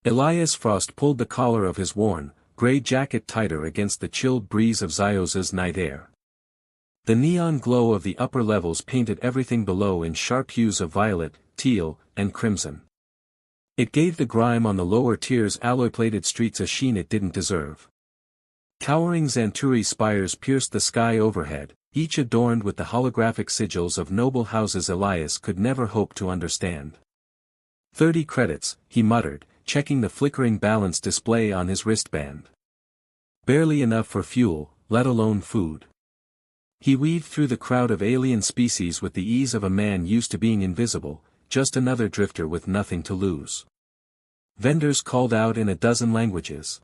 Elias Frost pulled the collar of his worn, gray jacket tighter against the chilled breeze of Zioza's night air. The neon glow of the upper levels painted everything below in sharp hues of violet, teal, and crimson. It gave the grime on the lower tiers' alloy-plated streets a sheen it didn't deserve. Towering Xanturi spires pierced the sky overhead, each adorned with the holographic sigils of noble houses Elias could never hope to understand. 30 credits, he muttered, checking the flickering balance display on his wristband. Barely enough for fuel, let alone food. He weaved through the crowd of alien species with the ease of a man used to being invisible, just another drifter with nothing to lose. Vendors called out in a dozen languages.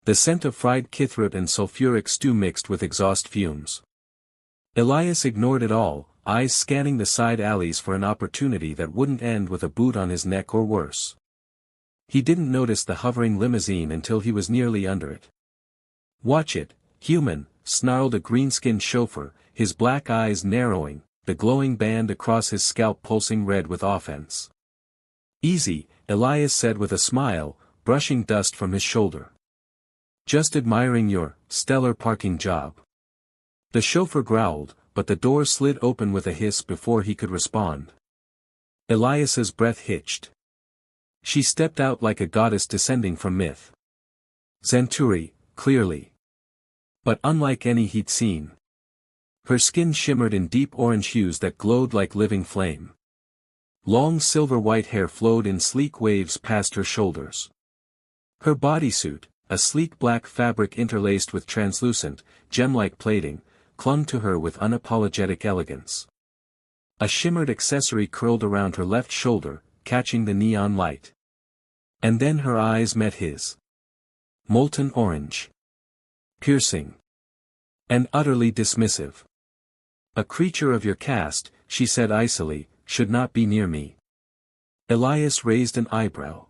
The scent of fried kithroot and sulfuric stew mixed with exhaust fumes. Elias ignored it all, eyes scanning the side alleys for an opportunity that wouldn't end with a boot on his neck or worse. He didn't notice the hovering limousine until he was nearly under it. "Watch it, human," snarled a green-skinned chauffeur, his black eyes narrowing, the glowing band across his scalp pulsing red with offense. "Easy," Elias said with a smile, brushing dust from his shoulder. "Just admiring your stellar parking job." The chauffeur growled, but the door slid open with a hiss before he could respond. Elias's breath hitched. She stepped out like a goddess descending from myth. Xanturi, clearly. But unlike any he'd seen. Her skin shimmered in deep orange hues that glowed like living flame. Long silver-white hair flowed in sleek waves past her shoulders. Her bodysuit, a sleek black fabric interlaced with translucent, gem-like plating, clung to her with unapologetic elegance. A shimmered accessory curled around her left shoulder, catching the neon light. And then her eyes met his. Molten orange. Piercing. And utterly dismissive. "A creature of your caste," she said icily, "should not be near me." Elias raised an eyebrow.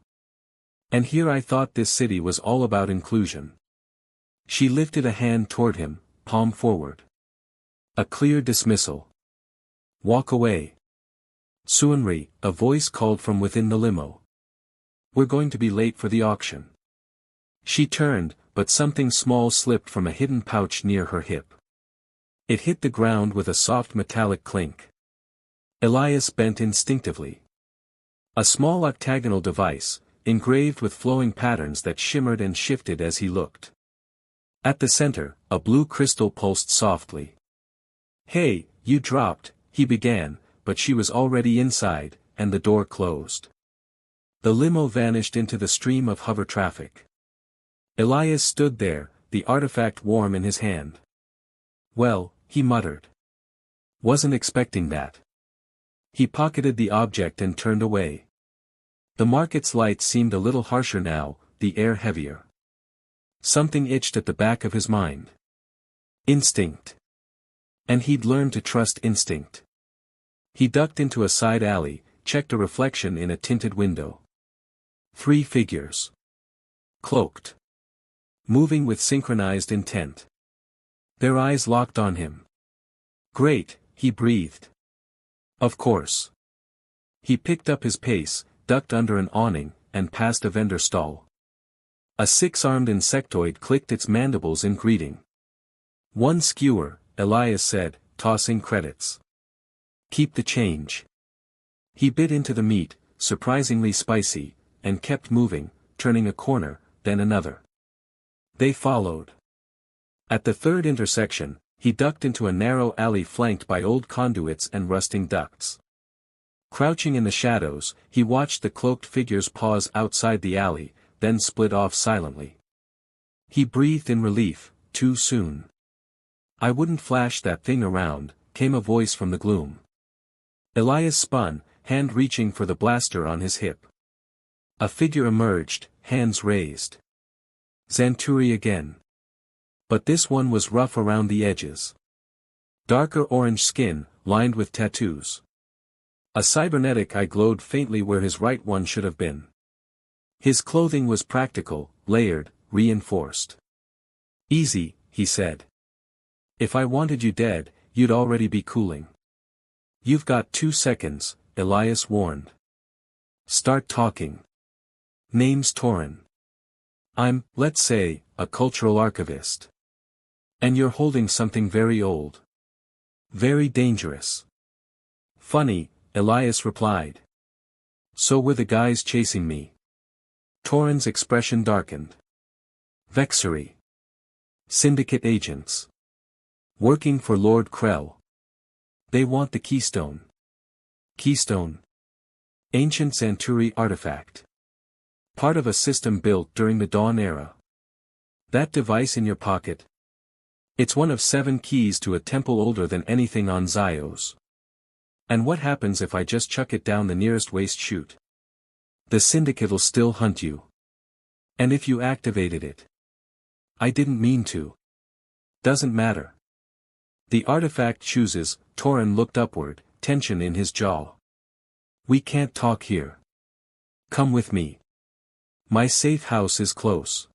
"And here I thought this city was all about inclusion." She lifted a hand toward him, palm forward. A clear dismissal. "Walk away." "Suanri," a voice called from within the limo. "We're going to be late for the auction." She turned, but something small slipped from a hidden pouch near her hip. It hit the ground with a soft metallic clink. Elias bent instinctively. A small octagonal device, engraved with flowing patterns that shimmered and shifted as he looked. At the center, a blue crystal pulsed softly. "Hey, you dropped," he began, but she was already inside, and the door closed. The limo vanished into the stream of hover traffic. Elias stood there, the artifact warm in his hand. "Well," he muttered. "Wasn't expecting that." He pocketed the object and turned away. The market's lights seemed a little harsher now, the air heavier. Something itched at the back of his mind. Instinct. And he'd learned to trust instinct. He ducked into a side alley, checked a reflection in a tinted window. 3 figures. Cloaked. Moving with synchronized intent. Their eyes locked on him. "Great," he breathed. "Of course." He picked up his pace, ducked under an awning, and passed a vendor stall. A 6-armed insectoid clicked its mandibles in greeting. "One skewer," Elias said, tossing credits. "Keep the change." He bit into the meat, surprisingly spicy, and kept moving, turning a corner, then another. They followed. At the 3rd intersection, he ducked into a narrow alley flanked by old conduits and rusting ducts. Crouching in the shadows, he watched the cloaked figures pause outside the alley, then split off silently. He breathed in relief, too soon. "I wouldn't flash that thing around," came a voice from the gloom. Elias spun, hand reaching for the blaster on his hip. A figure emerged, hands raised. Xanturi again. But this one was rough around the edges. Darker orange skin, lined with tattoos. A cybernetic eye glowed faintly where his right one should have been. His clothing was practical, layered, reinforced. "Easy," he said. "If I wanted you dead, you'd already be cooling." "You've got 2 seconds, Elias warned. "Start talking." Name's Torin. I'm, let's say, a cultural archivist. And you're holding something very old. Very dangerous. Funny, Elias replied. So were the guys chasing me. Torin's expression darkened. Vexery. Syndicate agents. Working for Lord Krell. They want the keystone. Keystone. Ancient Zanturi artifact. Part of a system built during the Dawn Era. That device in your pocket? It's one of 7 keys to a temple older than anything on Zyos. And what happens if I just chuck it down the nearest waste chute? The Syndicate'll still hunt you. And if you activated it? I didn't mean to. Doesn't matter. The artifact chooses. Torin looked upward, tension in his jaw. We can't talk here. Come with me. My safe house is close.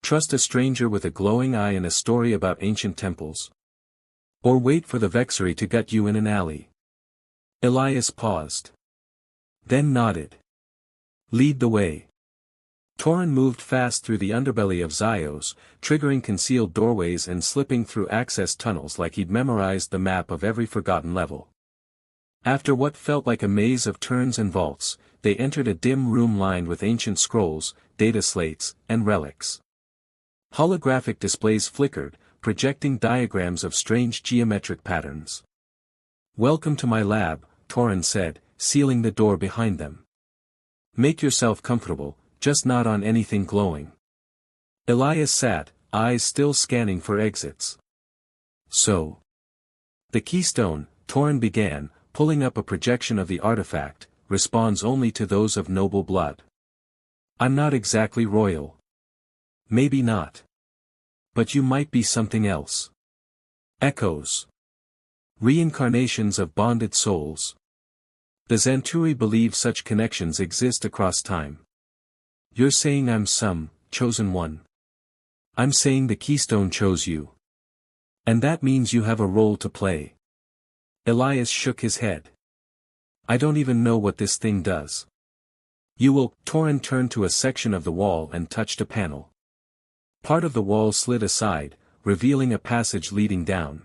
Trust a stranger with a glowing eye and a story about ancient temples. Or wait for the Vexery to gut you in an alley. Elias paused. Then nodded. Lead the way. Torin moved fast through the underbelly of Zyos, triggering concealed doorways and slipping through access tunnels like he'd memorized the map of every forgotten level. After what felt like a maze of turns and vaults, they entered a dim room lined with ancient scrolls, data slates, and relics. Holographic displays flickered, projecting diagrams of strange geometric patterns. Welcome to my lab, Torin said, sealing the door behind them. Make yourself comfortable, just not on anything glowing. Elias sat, eyes still scanning for exits. So. The keystone, Torin began, pulling up a projection of the artifact, responds only to those of noble blood. I'm not exactly royal. Maybe not. But you might be something else. Echoes. Reincarnations of bonded souls. The Zanturi believe such connections exist across time. You're saying I'm some chosen one. I'm saying the keystone chose you. And that means you have a role to play. Elias shook his head. I don't even know what this thing does. You will. Torin turned to a section of the wall and touched a panel. Part of the wall slid aside, revealing a passage leading down.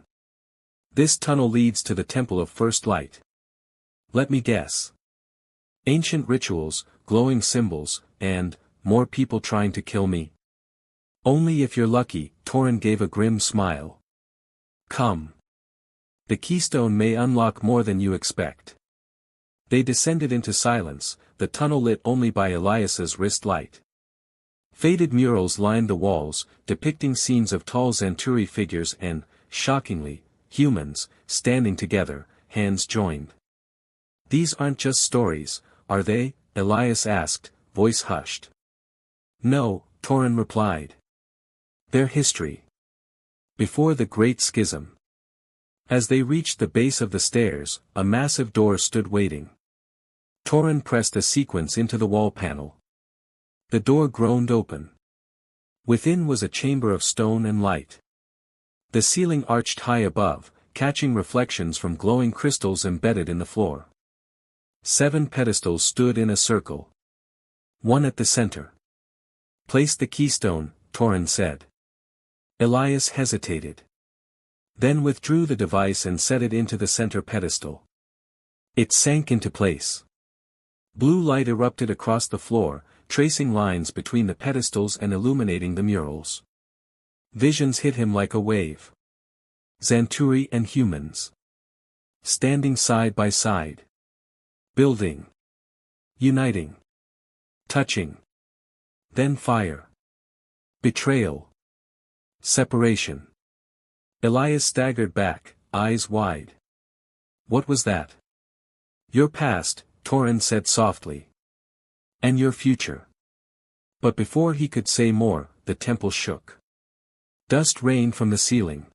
This tunnel leads to the Temple of First Light. Let me guess. Ancient rituals, glowing symbols, and more people trying to kill me. Only if you're lucky, Torin gave a grim smile. Come. The keystone may unlock more than you expect. They descended into silence, the tunnel lit only by Elias's wrist light. Faded murals lined the walls, depicting scenes of tall Zanturi figures and, shockingly, humans, standing together, hands joined. These aren't just stories, are they? Elias asked, voice hushed. No, Torin replied. They're history. Before the Great Schism. As they reached the base of the stairs, a massive door stood waiting. Torin pressed a sequence into the wall panel. The door groaned open. Within was a chamber of stone and light. The ceiling arched high above, catching reflections from glowing crystals embedded in the floor. 7 pedestals stood in a circle. One at the center. Place the keystone, Torin said. Elias hesitated. Then withdrew the device and set it into the center pedestal. It sank into place. Blue light erupted across the floor, tracing lines between the pedestals and illuminating the murals. Visions hit him like a wave. Zanturi and humans. Standing side by side. Building. Uniting. Touching. Then fire. Betrayal. Separation. Elias staggered back, eyes wide. What was that? Your past, Torin said softly. And your future. But before he could say more, the temple shook. Dust rained from the ceiling.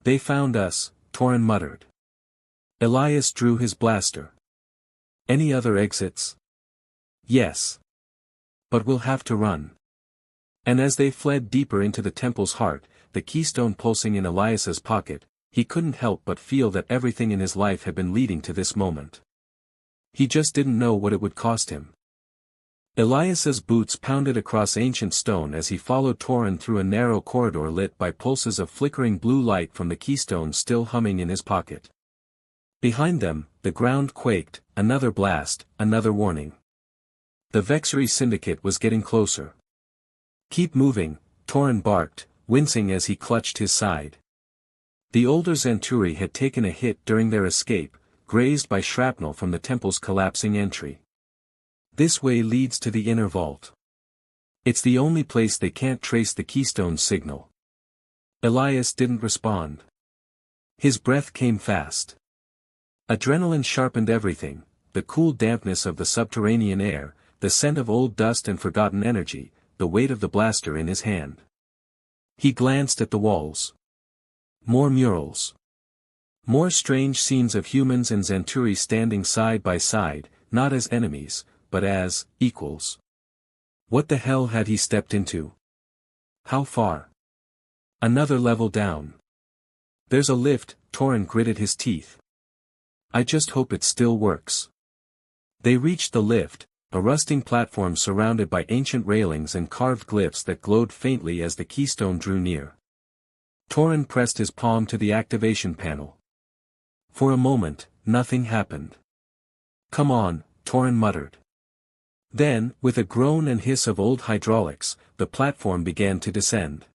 They found us, Torin muttered. Elias drew his blaster. Any other exits? Yes. But we'll have to run. And as they fled deeper into the temple's heart, the keystone pulsing in Elias's pocket, he couldn't help but feel that everything in his life had been leading to this moment. He just didn't know what it would cost him. Elias's boots pounded across ancient stone as he followed Torin through a narrow corridor lit by pulses of flickering blue light from the keystone still humming in his pocket. Behind them, the ground quaked, another blast, another warning. The Vexery Syndicate was getting closer. "Keep moving," Torin barked, wincing as he clutched his side. The older Zenturi had taken a hit during their escape, grazed by shrapnel from the temple's collapsing entry. "This way leads to the inner vault. It's the only place they can't trace the keystone signal." Elias didn't respond. His breath came fast. Adrenaline sharpened everything, the cool dampness of the subterranean air, the scent of old dust and forgotten energy, the weight of the blaster in his hand. He glanced at the walls. More murals. More strange scenes of humans and Zenturi standing side by side, not as enemies, but as equals. What the hell had he stepped into? How far? Another level down. "There's a lift," Torin gritted his teeth. "I just hope it still works." They reached the lift, a rusting platform surrounded by ancient railings and carved glyphs that glowed faintly as the keystone drew near. Torin pressed his palm to the activation panel. For a moment, nothing happened. "Come on," Torin muttered. Then, with a groan and hiss of old hydraulics, the platform began to descend.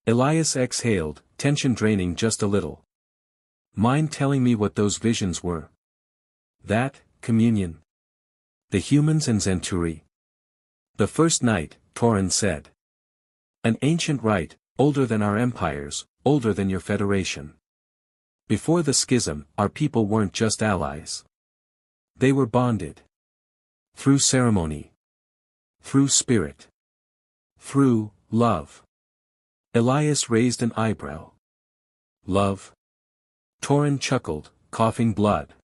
Elias exhaled, tension draining just a little. "Mind telling me what those visions were?" "That, communion. The humans and Zenturi. The first night," Torin said. "An ancient rite, older than our empires, older than your federation. Before the schism, our people weren't just allies. They were bonded. Through ceremony. Through spirit. Through love." Elias raised an eyebrow. "Love?" Torin chuckled, coughing blood.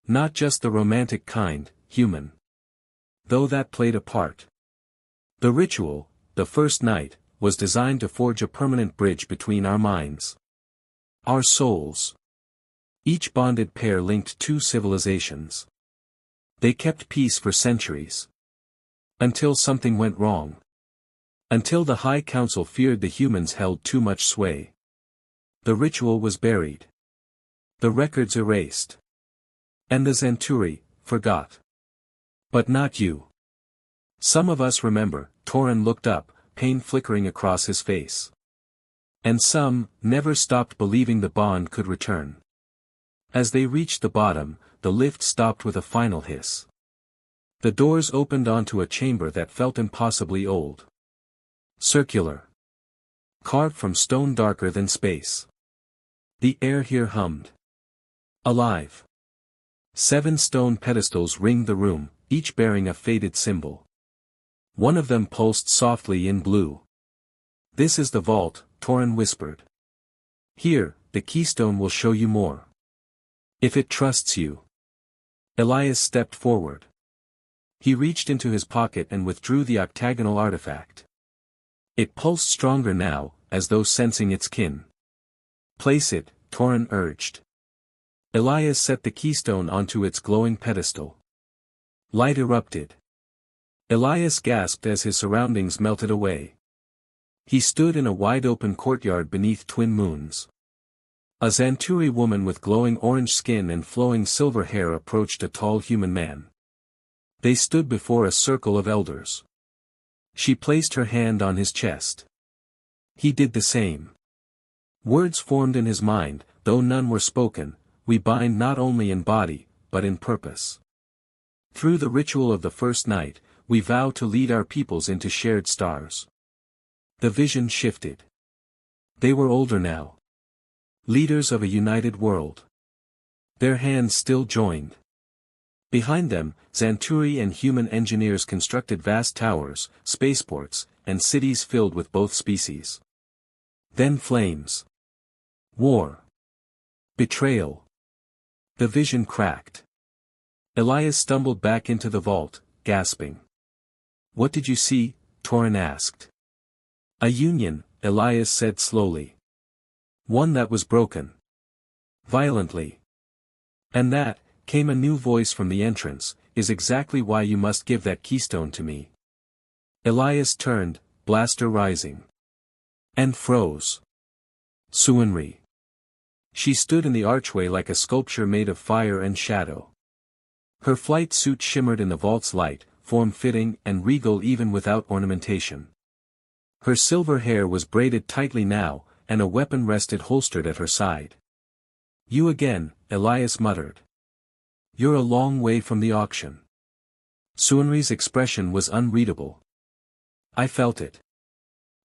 "Not just the romantic kind, human. Though that played a part. The ritual, the first night, was designed to forge a permanent bridge between our minds. Our souls. Each bonded pair linked two civilizations. They kept peace for centuries. Until something went wrong. Until the High Council feared the humans held too much sway. The ritual was buried. The records erased. And the Zenturi forgot. But not you. Some of us remember." Torin looked up, pain flickering across his face. "And some never stopped believing the bond could return." As they reached the bottom, the lift stopped with a final hiss. The doors opened onto a chamber that felt impossibly old. Circular. Carved from stone darker than space. The air here hummed. Alive. 7 stone pedestals ringed the room, each bearing a faded symbol. One of them pulsed softly in blue. "This is the vault," Torin whispered. "Here, the keystone will show you more. If it trusts you." Elias stepped forward. He reached into his pocket and withdrew the octagonal artifact. It pulsed stronger now, as though sensing its kin. "Place it," Torin urged. Elias set the keystone onto its glowing pedestal. Light erupted. Elias gasped as his surroundings melted away. He stood in a wide-open courtyard beneath twin moons. A Zenturi woman with glowing orange skin and flowing silver hair approached a tall human man. They stood before a circle of elders. She placed her hand on his chest. He did the same. Words formed in his mind, though none were spoken. "We bind not only in body, but in purpose. Through the ritual of the first night, we vow to lead our peoples into shared stars." The vision shifted. They were older now. Leaders of a united world. Their hands still joined. Behind them, Zenturi and human engineers constructed vast towers, spaceports, and cities filled with both species. Then flames. War. Betrayal. The vision cracked. Elias stumbled back into the vault, gasping. "What did you see?" Torin asked. "A union," Elias said slowly. "One that was broken. Violently." And that, came a new voice from the entrance, is exactly why you must give that keystone to me. Elias turned, blaster rising. And froze. Suinri. She stood in the archway like a sculpture made of fire and shadow. Her flight suit shimmered in the vault's light, form-fitting and regal even without ornamentation. Her silver hair was braided tightly now, and a weapon rested holstered at her side. You again, Elias muttered. You're a long way from the auction. Suinri's expression was unreadable. I felt it.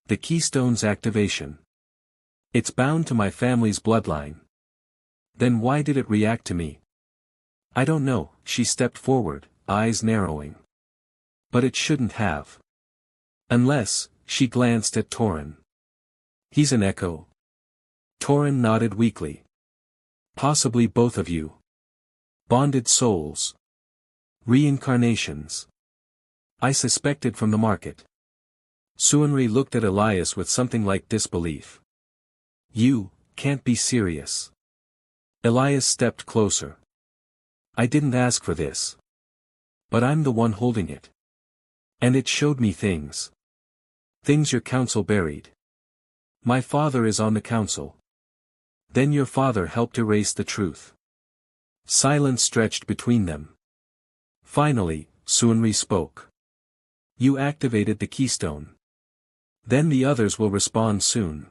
The keystone's activation. It's bound to my family's bloodline. Then why did it react to me? I don't know, she stepped forward, eyes narrowing. But it shouldn't have. Unless, she glanced at Torin. He's an echo. Torin nodded weakly. Possibly both of you. Bonded souls. Reincarnations. I suspected from the market. Suinri looked at Elias with something like disbelief. You can't be serious. Elias stepped closer. I didn't ask for this. But I'm the one holding it. And it showed me things. Things your council buried. My father is on the council. Then your father helped erase the truth. Silence stretched between them. Finally, Suinri spoke. You activated the keystone. Then the others will respond soon.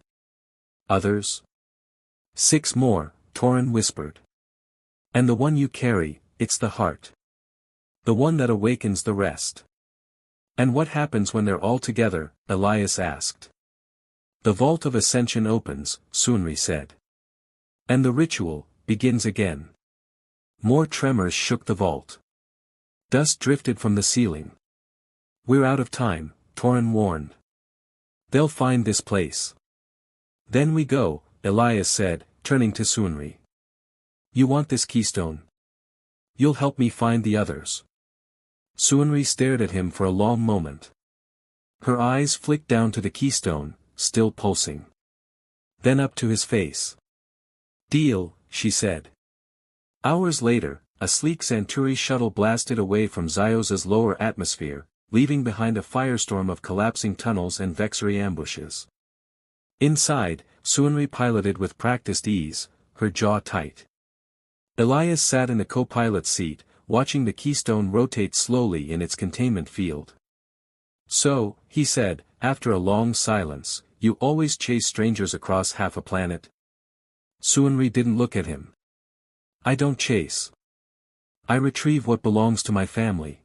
Others? 6 more, Torin whispered. And the one you carry, it's the heart. The one that awakens the rest. And what happens when they're all together? Elias asked. The vault of ascension opens, Suinri said. And the ritual begins again. More tremors shook the vault. Dust drifted from the ceiling. We're out of time, Torin warned. They'll find this place. Then we go, Elias said, turning to Suinri. You want this keystone? You'll help me find the others. Suinri stared at him for a long moment. Her eyes flicked down to the keystone, still pulsing. Then up to his face. Deal, she said. Hours later, a sleek Centauri shuttle blasted away from Zioza's lower atmosphere, leaving behind a firestorm of collapsing tunnels and vexury ambushes. Inside, Suinri piloted with practiced ease, her jaw tight. Elias sat in the co-pilot's seat, watching the keystone rotate slowly in its containment field. So, he said, after a long silence, you always chase strangers across half a planet? Suinri didn't look at him. I don't chase. I retrieve what belongs to my family.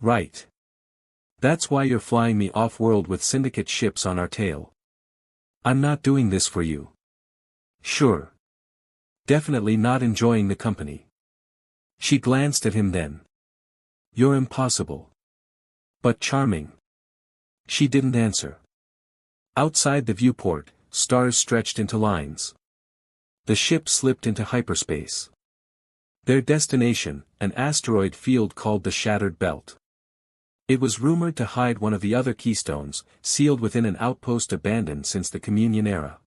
Right. That's why you're flying me off-world with syndicate ships on our tail. I'm not doing this for you. Sure. Definitely not enjoying the company. She glanced at him then. You're impossible. But charming. She didn't answer. Outside the viewport, stars stretched into lines. The ship slipped into hyperspace. Their destination, an asteroid field called the Shattered Belt. It was rumored to hide one of the other keystones, sealed within an outpost abandoned since the Communion era.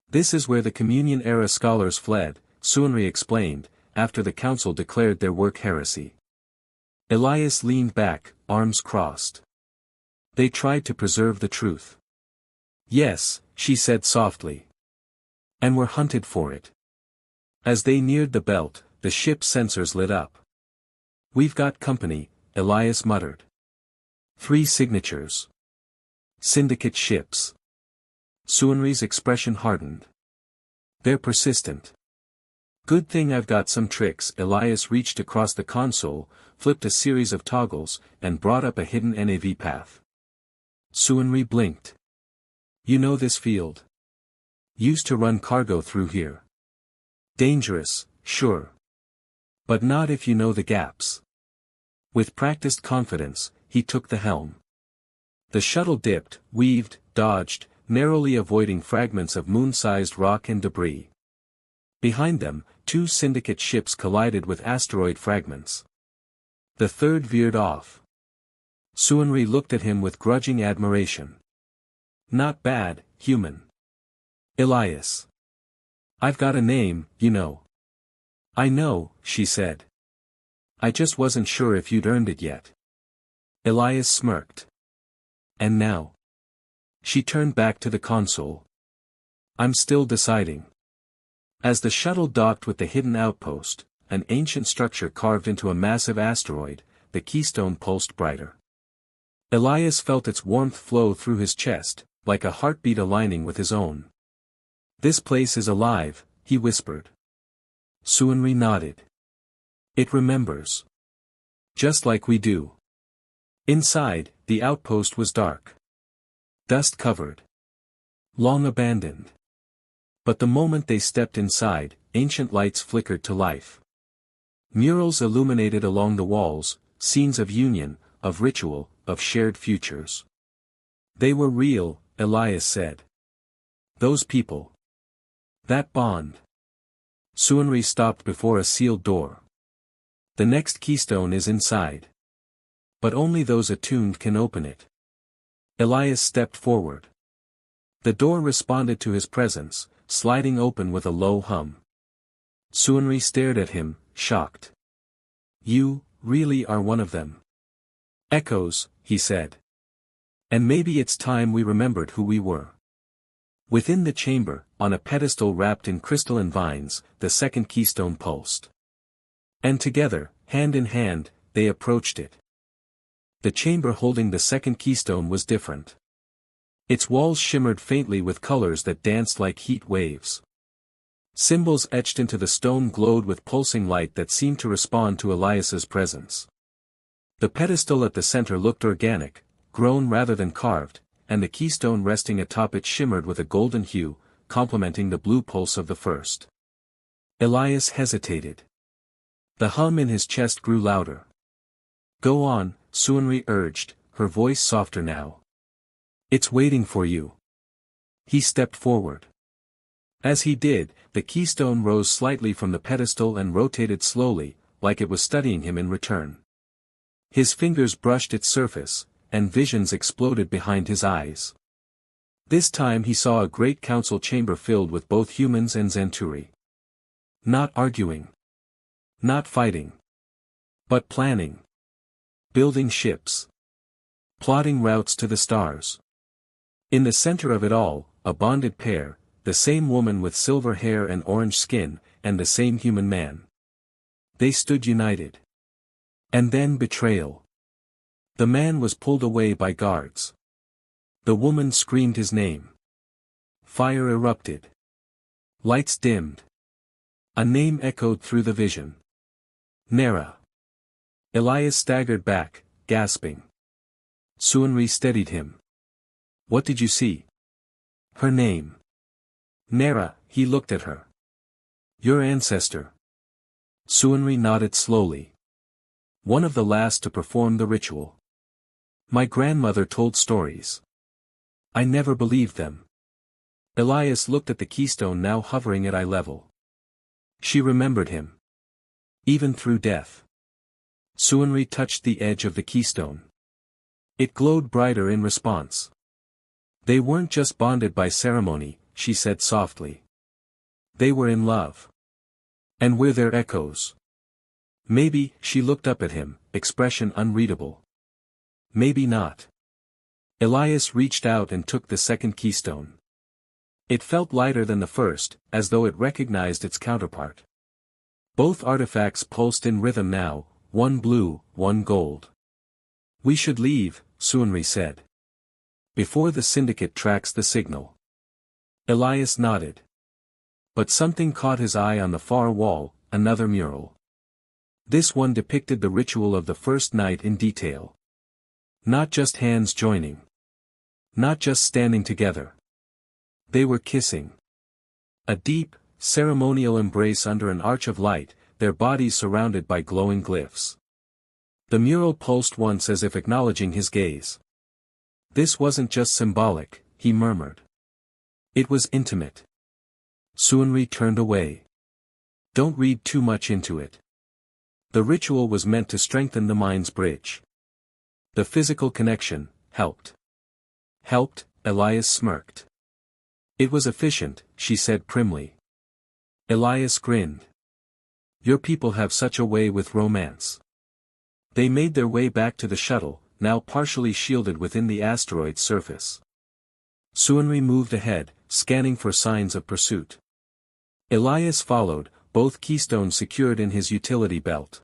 This is where the Communion era scholars fled, Suinri explained, after the council declared their work heresy. Elias leaned back, arms crossed. They tried to preserve the truth. Yes, she said softly. And were hunted for it. As they neared the belt, the ship's sensors lit up. We've got company, Elias muttered. 3 signatures. Syndicate ships. Suinri's expression hardened. They're persistent. Good thing I've got some tricks. Elias reached across the console, flipped a series of toggles, and brought up a hidden NAV path. Suinri blinked. You know this field? Used to run cargo through here. Dangerous, sure. But not if you know the gaps. With practiced confidence, he took the helm. The shuttle dipped, weaved, dodged, narrowly avoiding fragments of moon-sized rock and debris. Behind them, 2 syndicate ships collided with asteroid fragments. The third veered off. Suinri looked at him with grudging admiration. Not bad, human. Elias. I've got a name, you know. I know, she said. I just wasn't sure if you'd earned it yet. Elias smirked. And now? She turned back to the console. I'm still deciding. As the shuttle docked with the hidden outpost, an ancient structure carved into a massive asteroid, the keystone pulsed brighter. Elias felt its warmth flow through his chest, like a heartbeat aligning with his own. This place is alive, he whispered. Suinri nodded. It remembers. Just like we do. Inside, the outpost was dark. Dust covered. Long abandoned. But the moment they stepped inside, ancient lights flickered to life. Murals illuminated along the walls, scenes of union, of ritual, of shared futures. They were real, Elias said. Those people. That bond. Suinri stopped before a sealed door. The next keystone is inside. But only those attuned can open it. Elias stepped forward. The door responded to his presence, sliding open with a low hum. Suinri stared at him, shocked. You, really are one of them. Echoes, he said. And maybe it's time we remembered who we were. Within the chamber, on a pedestal wrapped in crystalline vines, the second keystone pulsed. And together, hand in hand, they approached it. The chamber holding the second keystone was different. Its walls shimmered faintly with colors that danced like heat waves. Symbols etched into the stone glowed with pulsing light that seemed to respond to Elias's presence. The pedestal at the center looked organic, grown rather than carved, and the keystone resting atop it shimmered with a golden hue, complementing the blue pulse of the first. Elias hesitated. The hum in his chest grew louder. Go on, Suinri urged, her voice softer now. It's waiting for you. He stepped forward. As he did, the keystone rose slightly from the pedestal and rotated slowly, like it was studying him in return. His fingers brushed its surface, and visions exploded behind his eyes. This time he saw a great council chamber filled with both humans and Zenturi. Not arguing. Not fighting. But planning. Building ships. Plotting routes to the stars. In the center of it all, a bonded pair, the same woman with silver hair and orange skin, and the same human man. They stood united. And then betrayal. The man was pulled away by guards. The woman screamed his name. Fire erupted. Lights dimmed. A name echoed through the vision. Nera. Elias staggered back, gasping. Suinri steadied him. What did you see? Her name. Nera, he looked at her. Your ancestor. Suinri nodded slowly. One of the last to perform the ritual. My grandmother told stories. I never believed them. Elias looked at the keystone now hovering at eye level. She remembered him. Even through death. Suinri touched the edge of the keystone. It glowed brighter in response. They weren't just bonded by ceremony, she said softly. They were in love. And we're their echoes. Maybe, she looked up at him, expression unreadable. Maybe not. Elias reached out and took the second keystone. It felt lighter than the first, as though it recognized its counterpart. Both artifacts pulsed in rhythm now, one blue, one gold. We should leave, Suinri said. Before the syndicate tracks the signal. Elias nodded. But something caught his eye on the far wall, another mural. This one depicted the ritual of the first night in detail. Not just hands joining. Not just standing together. They were kissing. A deep, ceremonial embrace under an arch of light, their bodies surrounded by glowing glyphs. The mural pulsed once as if acknowledging his gaze. This wasn't just symbolic, he murmured. It was intimate. Suinri turned away. Don't read too much into it. The ritual was meant to strengthen the mind's bridge. The physical connection helped. Helped, Elias smirked. It was efficient, she said primly. Elias grinned. Your people have such a way with romance. They made their way back to the shuttle, now partially shielded within the asteroid's surface. Suanri moved ahead, scanning for signs of pursuit. Elias followed, both keystones secured in his utility belt.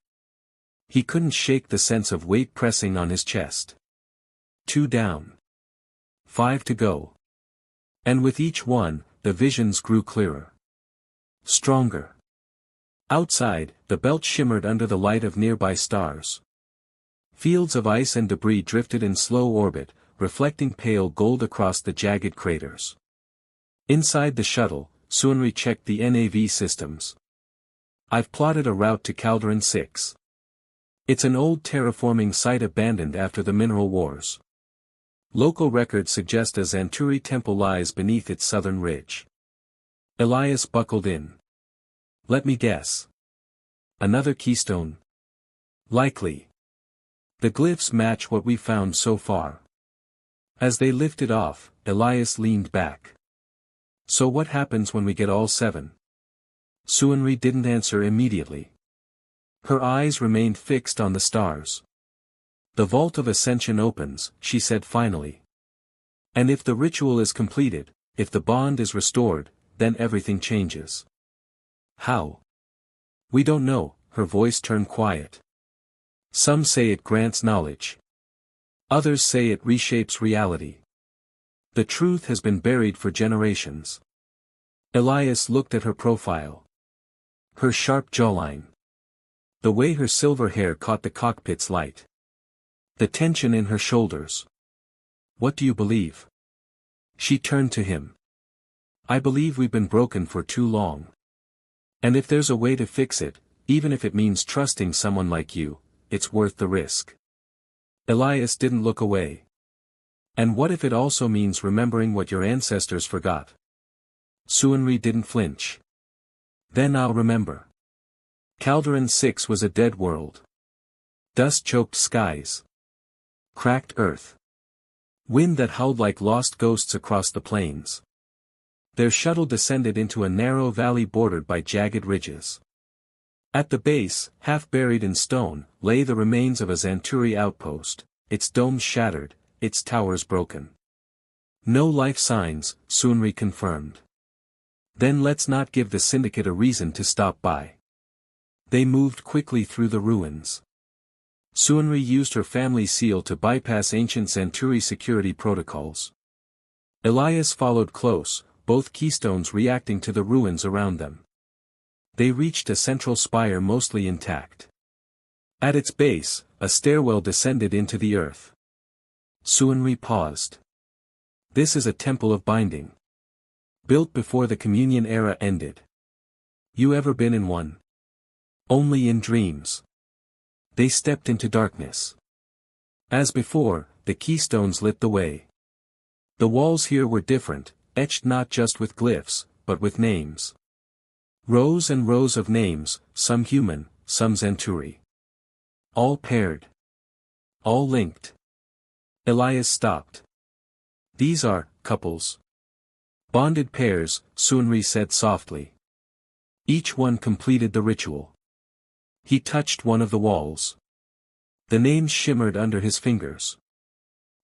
He couldn't shake the sense of weight pressing on his chest. 2 down. 5 to go. And with each one, the visions grew clearer. Stronger. Outside, the belt shimmered under the light of nearby stars. Fields of ice and debris drifted in slow orbit, reflecting pale gold across the jagged craters. Inside the shuttle, Suanri checked the NAV systems. I've plotted a route to Calderon 6. It's an old terraforming site abandoned after the mineral wars. Local records suggest a Xanturi temple lies beneath its southern ridge. Elias buckled in. Let me guess. Another keystone? Likely. The glyphs match what we found so far. As they lifted off, Elias leaned back. So what happens when we get all 7? Suanri didn't answer immediately. Her eyes remained fixed on the stars. The vault of ascension opens, she said finally. And if the ritual is completed, if the bond is restored, then everything changes. How? We don't know, her voice turned quiet. Some say it grants knowledge. Others say it reshapes reality. The truth has been buried for generations. Elias looked at her profile. Her sharp jawline. The way her silver hair caught the cockpit's light. The tension in her shoulders. What do you believe? She turned to him. I believe we've been broken for too long. And if there's a way to fix it, even if it means trusting someone like you, it's worth the risk. Elias didn't look away. And what if it also means remembering what your ancestors forgot? Suanri didn't flinch. Then I'll remember. Calderon 6 was a dead world. Dust-choked skies. Cracked earth. Wind that howled like lost ghosts across the plains. Their shuttle descended into a narrow valley bordered by jagged ridges. At the base, half buried in stone, lay the remains of a Xanturi outpost, its domes shattered, its towers broken. No life signs, Suanri confirmed. Then let's not give the syndicate a reason to stop by. They moved quickly through the ruins. Suanri used her family seal to bypass ancient Xanturi security protocols. Elias followed close, both keystones reacting to the ruins around them. They reached a central spire mostly intact. At its base, a stairwell descended into the earth. Suanri paused. This is a temple of binding. Built before the communion era ended. You ever been in one? Only in dreams. They stepped into darkness. As before, the keystones lit the way. The walls here were different, etched not just with glyphs, but with names. Rows and rows of names, some human, some Xanturi. All paired. All linked. Elias stopped. These are couples. Bonded pairs, Suanri said softly. Each one completed the ritual. He touched one of the walls. The names shimmered under his fingers.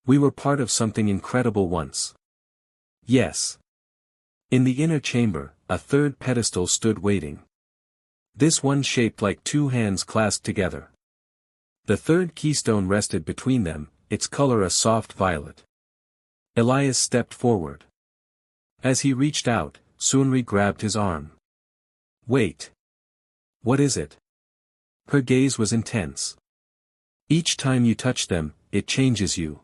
We were part of something incredible once. Yes. In the inner chamber, a third pedestal stood waiting. This one shaped like 2 hands clasped together. The third keystone rested between them, its color a soft violet. Elias stepped forward. As he reached out, Suanri grabbed his arm. Wait. What is it? Her gaze was intense. Each time you touch them, it changes you.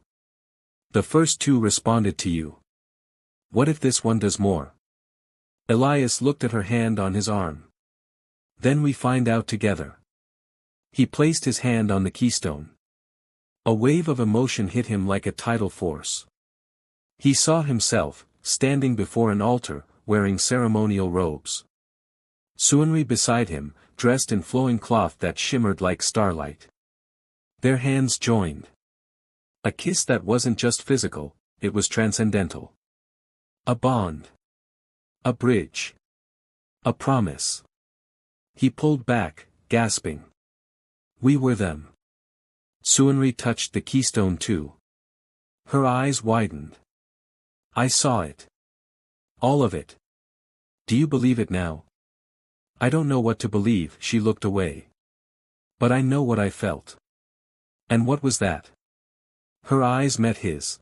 The first 2 responded to you. What if this one does more? Elias looked at her hand on his arm. Then we find out together. He placed his hand on the keystone. A wave of emotion hit him like a tidal force. He saw himself, standing before an altar, wearing ceremonial robes. Suanri beside him, dressed in flowing cloth that shimmered like starlight. Their hands joined. A kiss that wasn't just physical, it was transcendental. A bond. A bridge. A promise. He pulled back, gasping. We were them. Suanri touched the keystone too. Her eyes widened. I saw it. All of it. Do you believe it now? I don't know what to believe, she looked away. But I know what I felt. And what was that? Her eyes met his.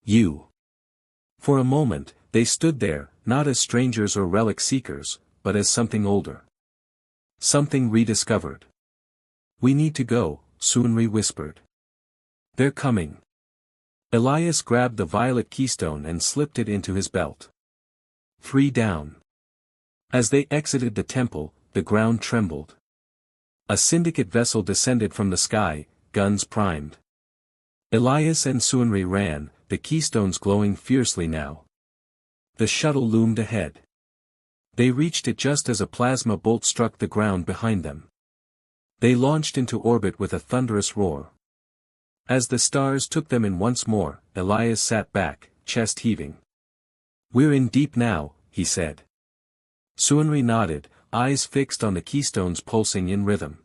You. For a moment, they stood there, not as strangers or relic seekers, but as something older. Something rediscovered. We need to go, Suanri whispered. They're coming. Elias grabbed the violet keystone and slipped it into his belt. 3 down. As they exited the temple, the ground trembled. A syndicate vessel descended from the sky, guns primed. Elias and Suanri ran, the keystones glowing fiercely now. The shuttle loomed ahead. They reached it just as a plasma bolt struck the ground behind them. They launched into orbit with a thunderous roar. As the stars took them in once more, Elias sat back, chest heaving. We're in deep now, he said. Suanri nodded, eyes fixed on the keystones pulsing in rhythm.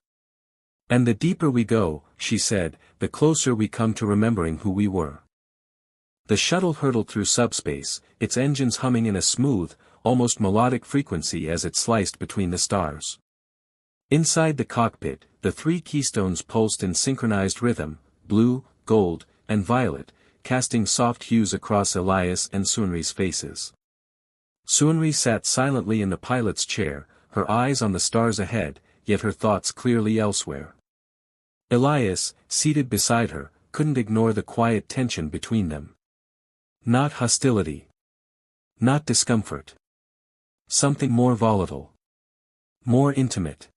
And the deeper we go, she said, the closer we come to remembering who we were. The shuttle hurtled through subspace, its engines humming in a smooth, almost melodic frequency as it sliced between the stars. Inside the cockpit, the 3 keystones pulsed in synchronized rhythm, blue, gold, and violet, casting soft hues across Elias and Suanri's faces. Suanri sat silently in the pilot's chair, her eyes on the stars ahead, yet her thoughts clearly elsewhere. Elias, seated beside her, couldn't ignore the quiet tension between them. Not hostility. Not discomfort. Something more volatile. More intimate.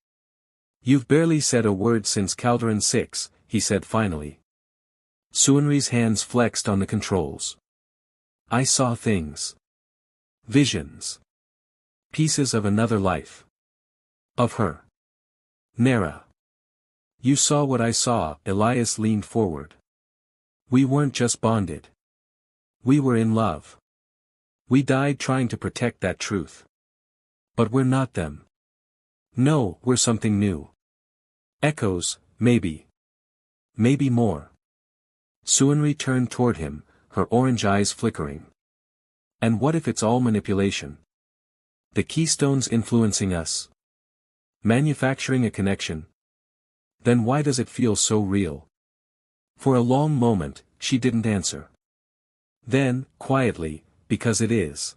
You've barely said a word since Calderon 6, he said finally. Suanri's hands flexed on the controls. I saw things. Visions. Pieces of another life. Of her. Nera. You saw what I saw, Elias leaned forward. We weren't just bonded. We were in love. We died trying to protect that truth. But we're not them. No, we're something new. Echoes, maybe. Maybe more. Suanri turned toward him, her orange eyes flickering. And what if it's all manipulation? The keystones influencing us? Manufacturing a connection? Then why does it feel so real? For a long moment, she didn't answer. Then, quietly, because it is.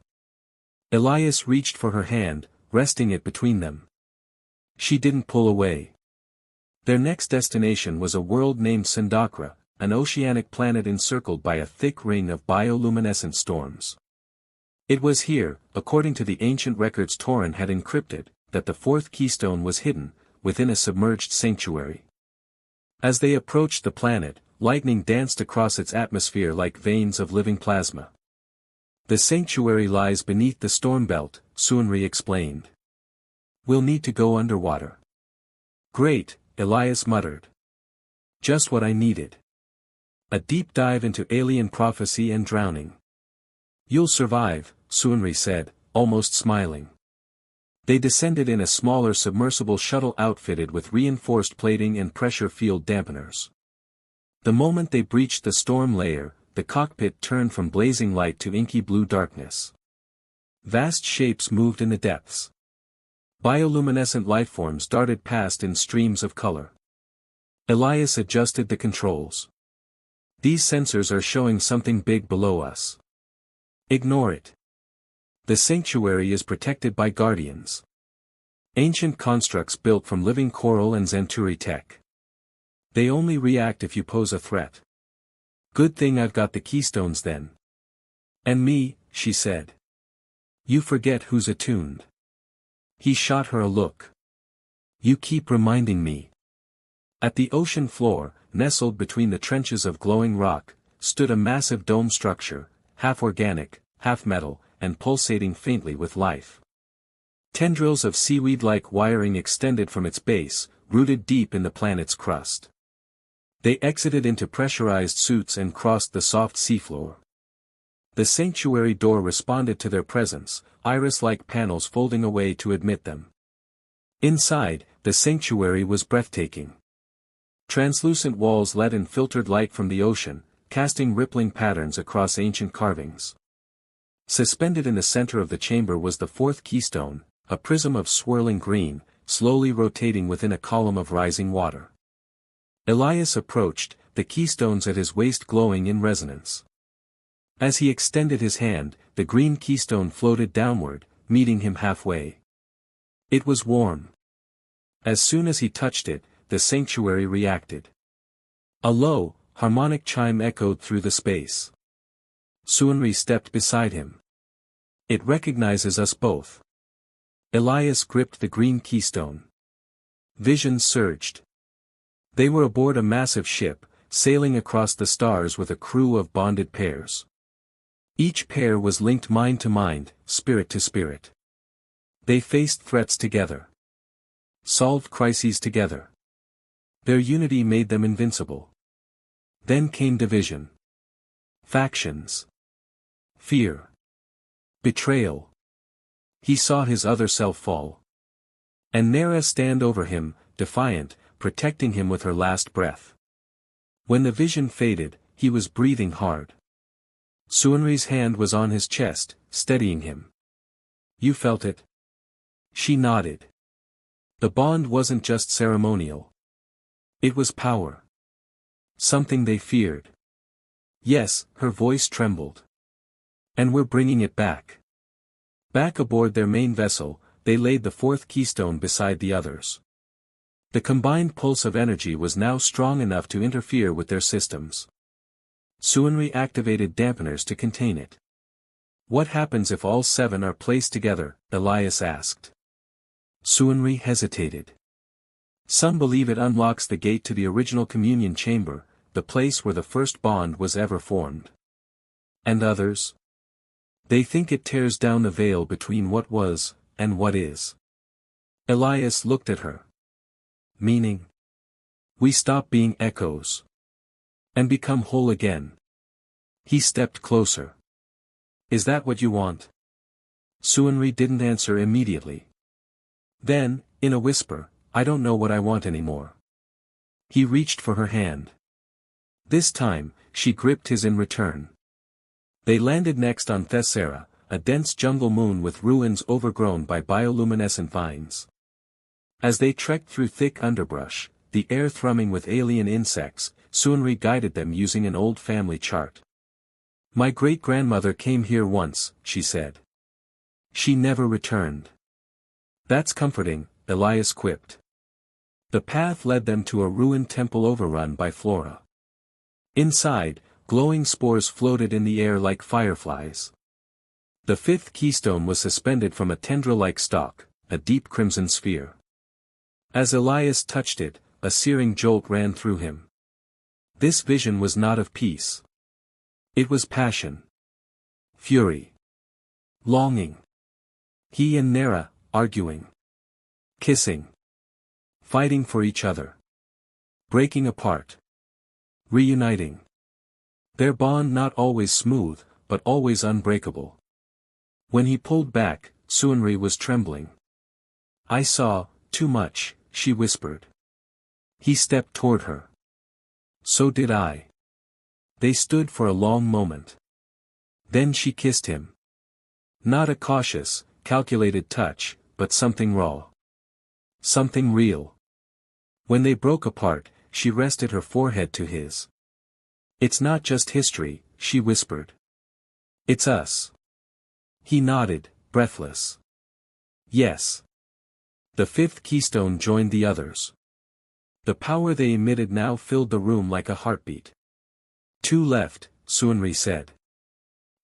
Elias reached for her hand, resting it between them. She didn't pull away. Their next destination was a world named Sindakra, an oceanic planet encircled by a thick ring of bioluminescent storms. It was here, according to the ancient records Torin had encrypted, that the 4th keystone was hidden, within a submerged sanctuary. As they approached the planet, lightning danced across its atmosphere like veins of living plasma. The sanctuary lies beneath the storm belt, Suanri explained. We'll need to go underwater. Great, Elias muttered. Just what I needed. A deep dive into alien prophecy and drowning. You'll survive, Suanri said, almost smiling. They descended in a smaller submersible shuttle outfitted with reinforced plating and pressure field dampeners. The moment they breached the storm layer, the cockpit turned from blazing light to inky blue darkness. Vast shapes moved in the depths. Bioluminescent lifeforms darted past in streams of color. Elias adjusted the controls. These sensors are showing something big below us. Ignore it. The sanctuary is protected by guardians. Ancient constructs built from living coral and Zenturi tech. They only react if you pose a threat. Good thing I've got the keystones then. And me, she said. You forget who's attuned. He shot her a look. You keep reminding me. At the ocean floor, nestled between the trenches of glowing rock, stood a massive dome structure, half organic, half metal, and pulsating faintly with life. Tendrils of seaweed-like wiring extended from its base, rooted deep in the planet's crust. They exited into pressurized suits and crossed the soft seafloor. The sanctuary door responded to their presence, iris-like panels folding away to admit them. Inside, the sanctuary was breathtaking. Translucent walls let in filtered light from the ocean, casting rippling patterns across ancient carvings. Suspended in the center of the chamber was the fourth keystone, a prism of swirling green, slowly rotating within a column of rising water. Elias approached, the keystones at his waist glowing in resonance. As he extended his hand, the green keystone floated downward, meeting him halfway. It was warm. As soon as he touched it, the sanctuary reacted. A low, harmonic chime echoed through the space. Suanri stepped beside him. It recognizes us both. Elias gripped the green keystone. Visions surged. They were aboard a massive ship, sailing across the stars with a crew of bonded pairs. Each pair was linked mind to mind, spirit to spirit. They faced threats together. Solved crises together. Their unity made them invincible. Then came division. Factions. Fear. Betrayal. He saw his other self fall. And Nera stand over him, defiant, protecting him with her last breath. When the vision faded, he was breathing hard. Suanri's hand was on his chest, steadying him. You felt it? She nodded. The bond wasn't just ceremonial. It was power. Something they feared. Yes, her voice trembled. And we're bringing it back. Back aboard their main vessel, they laid the fourth keystone beside the others. The combined pulse of energy was now strong enough to interfere with their systems. Suanri activated dampeners to contain it. What happens if all seven are placed together? Elias asked. Suanri hesitated. Some believe it unlocks the gate to the original communion chamber, the place where the first bond was ever formed. And others? They think it tears down the veil between what was, and what is. Elias looked at her. Meaning? We stop being echoes. And become whole again. He stepped closer. Is that what you want? Suanri didn't answer immediately. Then, in a whisper, I don't know what I want anymore. He reached for her hand. This time, she gripped his in return. They landed next on Thessera, a dense jungle moon with ruins overgrown by bioluminescent vines. As they trekked through thick underbrush, the air thrumming with alien insects, Suanri guided them using an old family chart. My great-grandmother came here once, she said. She never returned. That's comforting, Elias quipped. The path led them to a ruined temple overrun by flora. Inside, glowing spores floated in the air like fireflies. The fifth keystone was suspended from a tendril-like stalk, a deep crimson sphere. As Elias touched it, a searing jolt ran through him. This vision was not of peace. It was passion. Fury. Longing. He and Nera, arguing. Kissing. Fighting for each other. Breaking apart. Reuniting. Their bond not always smooth, but always unbreakable. When he pulled back, Suanri was trembling. I saw, too much, she whispered. He stepped toward her. So did I. They stood for a long moment. Then she kissed him. Not a cautious, calculated touch, but something raw. Something real. When they broke apart, she rested her forehead to his. It's not just history, she whispered. It's us. He nodded, breathless. Yes. The fifth keystone joined the others. The power they emitted now filled the room like a heartbeat. Two left, Suanri said.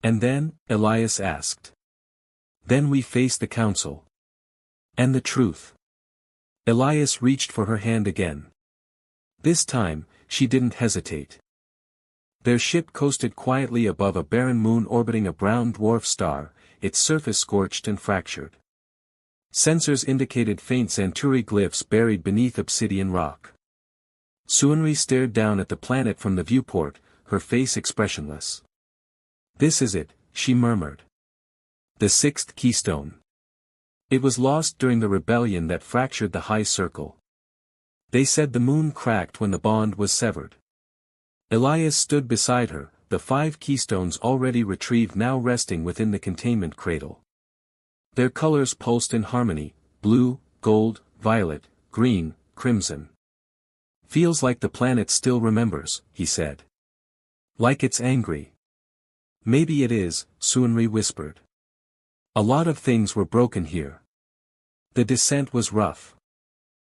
And then, Elias asked. Then we face the council. And the truth. Elias reached for her hand again. This time, she didn't hesitate. Their ship coasted quietly above a barren moon orbiting a brown dwarf star, its surface scorched and fractured. Sensors indicated faint Centauri glyphs buried beneath obsidian rock. Suanri stared down at the planet from the viewport, her face expressionless. This is it, she murmured. The sixth keystone. It was lost during the rebellion that fractured the high circle. They said the moon cracked when the bond was severed. Elias stood beside her, the 5 keystones already retrieved now resting within the containment cradle. Their colors pulsed in harmony, blue, gold, violet, green, crimson. "Feels like the planet still remembers," he said. "Like it's angry." "Maybe it is," Suunri whispered. "A lot of things were broken here." The descent was rough.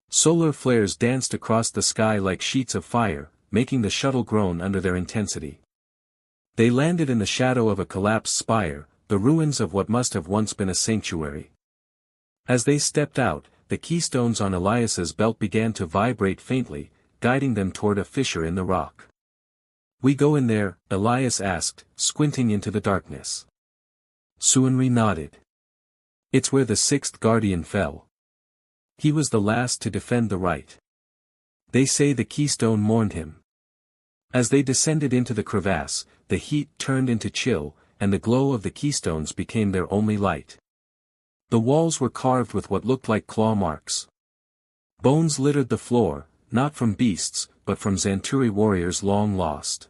Solar flares danced across the sky like sheets of fire, making the shuttle groan under their intensity. They landed in the shadow of a collapsed spire, the ruins of what must have once been a sanctuary. As they stepped out, the keystones on Elias's belt began to vibrate faintly, guiding them toward a fissure in the rock. "We go in there?" Elias asked, squinting into the darkness. Suunri nodded. "It's where the 6th guardian fell. He was the last to defend the right. They say the keystone mourned him." As they descended into the crevasse, the heat turned into chill, and the glow of the keystones became their only light. The walls were carved with what looked like claw marks. Bones littered the floor, not from beasts, but from Zanturi warriors long lost.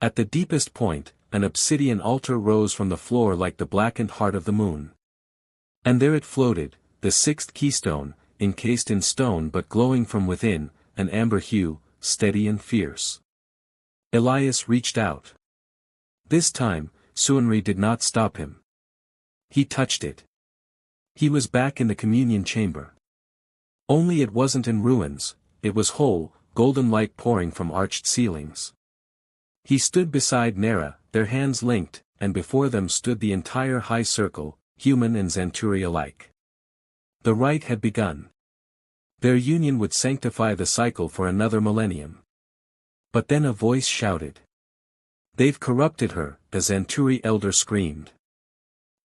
At the deepest point, an obsidian altar rose from the floor like the blackened heart of the moon. And there it floated, the 6th keystone, encased in stone but glowing from within, an amber hue, steady and fierce. Elias reached out. This time, Suunri did not stop him. He touched it. He was back in the communion chamber. Only it wasn't in ruins, it was whole, golden light pouring from arched ceilings. He stood beside Nera, their hands linked, and before them stood the entire high circle, human and Zanturi alike. The rite had begun. Their union would sanctify the cycle for another millennium. But then a voice shouted. "They've corrupted her," the Zanturi elder screamed.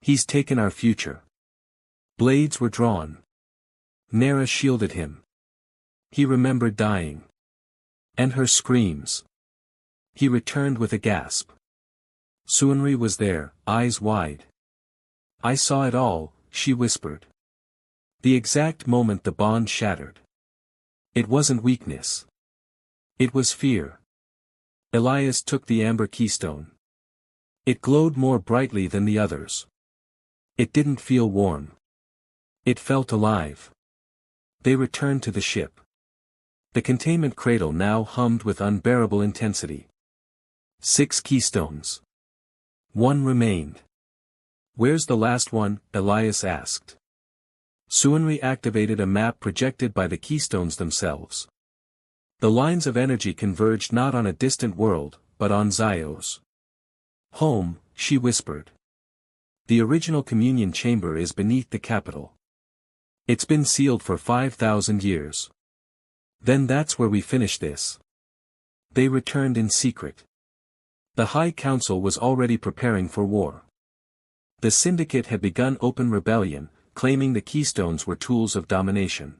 "He's taken our future." Blades were drawn. Nera shielded him. He remembered dying. And her screams. He returned with a gasp. Suunri was there, eyes wide. "I saw it all," she whispered. The exact moment the bond shattered. It wasn't weakness. It was fear. Elias took the amber keystone. It glowed more brightly than the others. It didn't feel warm. It felt alive. They returned to the ship. The containment cradle now hummed with unbearable intensity. 6 keystones. 1 remained. "Where's the last one?" Elias asked. Suunri activated a map projected by the keystones themselves. The lines of energy converged not on a distant world, but on Zaios. "Home," she whispered. "The original communion chamber is beneath the capital. It's been sealed for 5,000 years. Then that's where we finish this." They returned in secret. The High Council was already preparing for war. The Syndicate had begun open rebellion, claiming the keystones were tools of domination.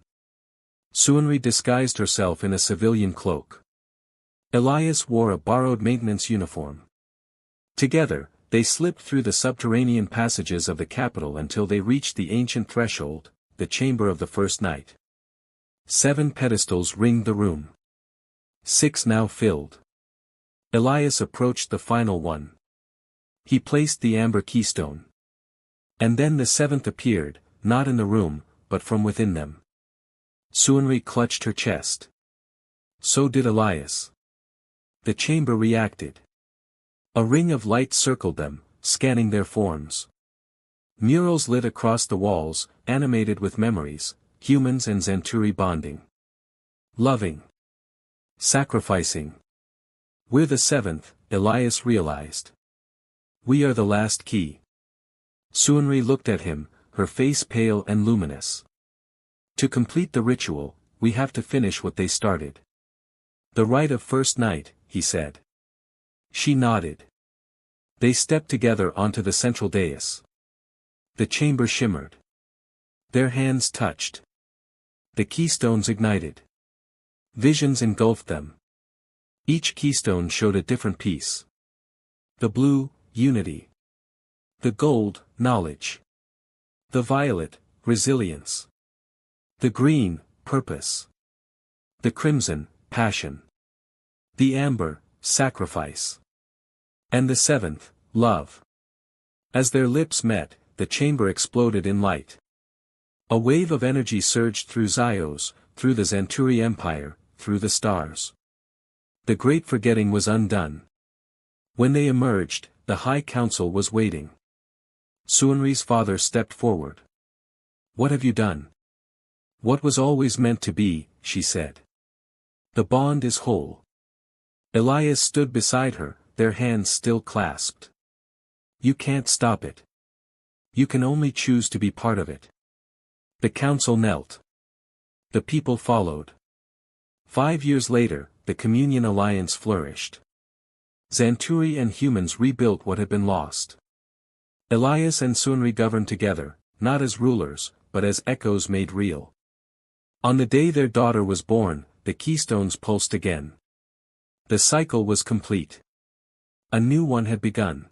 Suunri disguised herself in a civilian cloak. Elias wore a borrowed maintenance uniform. Together, they slipped through the subterranean passages of the capital until they reached the ancient threshold, the chamber of the first night. 7 pedestals ringed the room. 6 now filled. Elias approached the final one. He placed the amber keystone. And then the 7th appeared, not in the room, but from within them. Suunri clutched her chest. So did Elias. The chamber reacted. A ring of light circled them, scanning their forms. Murals lit across the walls, animated with memories, humans and Zanturi bonding. Loving. Sacrificing. "We're the 7th, Elias realized. "We are the last key." Suunri looked at him, her face pale and luminous. "To complete the ritual, we have to finish what they started." "The rite of first night," he said. She nodded. They stepped together onto the central dais. The chamber shimmered. Their hands touched. The keystones ignited. Visions engulfed them. Each keystone showed a different piece. The blue, unity. The gold, knowledge. The violet, resilience. The green, purpose. The crimson, passion. The amber, sacrifice. And the seventh, love. As their lips met, the chamber exploded in light. A wave of energy surged through Xios, through the Zanturi Empire, through the stars. The great forgetting was undone. When they emerged, the High Council was waiting. Suanri's father stepped forward. "What have you done?" "What was always meant to be," she said. "The bond is whole." Elias stood beside her, their hands still clasped. "You can't stop it. You can only choose to be part of it." The council knelt. The people followed. 5 years later, the Communion Alliance flourished. Zanturi and humans rebuilt what had been lost. Elias and Suanri governed together, not as rulers, but as echoes made real. On the day their daughter was born, the keystones pulsed again. The cycle was complete. A new one had begun.